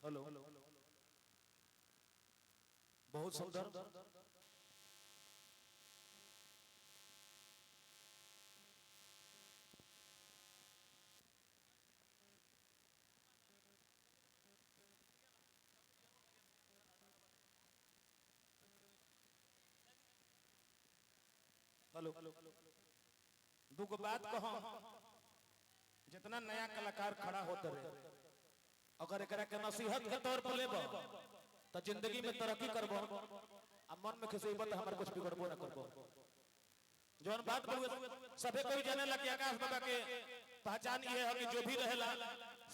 Hello, बहुत सुंदर। Hello, दुगो बात कहो, जितना नया कलाकार खड़ा होते रहे, अगर एकरा के नसीहत के तौर पर लेबो तो जिंदगी में तरक्की करबो, आ मन में खिसेबो तो हमार कुछ बिगड़बो ना करबो। जौन बात सभे कोई जाने लगे आकाश बाबा के पहचान ये है कि जो भी रहेला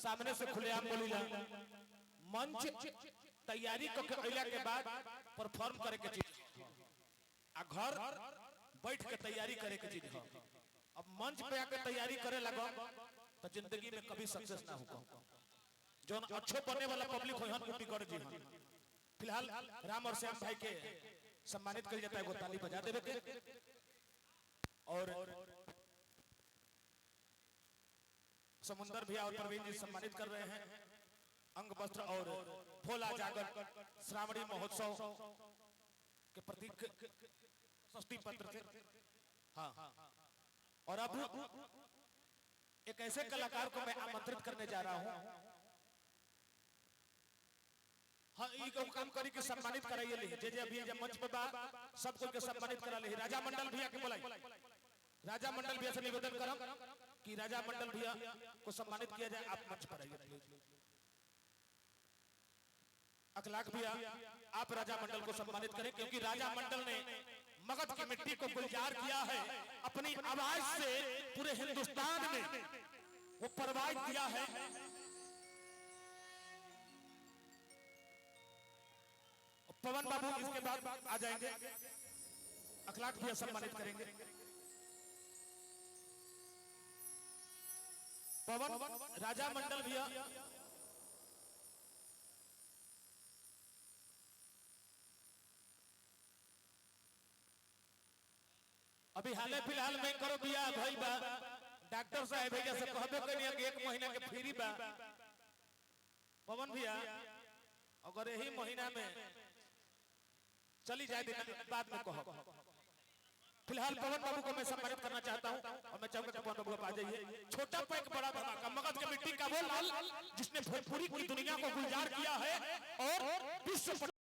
सामने से खुलेआम बोलीला, मंच तैयारी करके अइला के बाद परफॉर्म करे के चीज, आ घर बैठ के तैयारी करे के चीज है। अब मंच पे आके तैयारी करे लगो तो जिंदगी में कभी सक्सेस ना होगा। जो अच्छे बनने वाला पब्लिक हो बिगड़ जी। फिलहाल राम और श्याम भाई के सम्मानित कर जाता है, वो ताली बजा देवे के, और समुंदर भैया और प्रवीण जी सम्मानित कर रहे हैं अंग वस्त्र और भोला जागर श्रावणी महोत्सव के प्रतीक षष्ठी पत्र से। हाँ, और अब एक ऐसे कलाकार को मैं आमंत्रित करने जा रहा हूं। हाँ, ये काम करी के सम्मानित कराइए ले, जे अभी जब मंच पे बा सब कोई के सम्मानित करा ले। राजा मंडल भैया के बुलाई, राजा मंडल भैया से निवेदन करम कि राजा मंडल भैया को सम्मानित किया जाए। आप मंच पर आइए। अखलाक भैया आप राजा मंडल को सम्मानित करें, क्योंकि राजा मंडल ने मगध की मिट्टी को गुलजार किया है, अपनी आवाज से पूरे हिंदुस्तान में वो परवाज दिया है। पवन बाबू इसके बाद आ जाएंगे, अखलाक भैया सम्मानित करेंगे। पवन राजा मंडल भैया अभी हाल फिलहाल में करो बिया भाई बा, डॉक्टर साहब भैया से कहबे कनिया कि 1 महीना के फ्री बा। पवन भैया अगर यही महीना में चली जाए दिन बाद में कहो। फिलहाल पवन बाबू को मैं सम्मानित करना चाहता हूं, और मैं चाहूंगा कि पवन बाबू आ जाइए। छोटा पैक बड़ा धमाका, मगध की मिट्टी का वो लाल जिसने भोजपुरी की दुनिया को गुलजार किया है और विश्व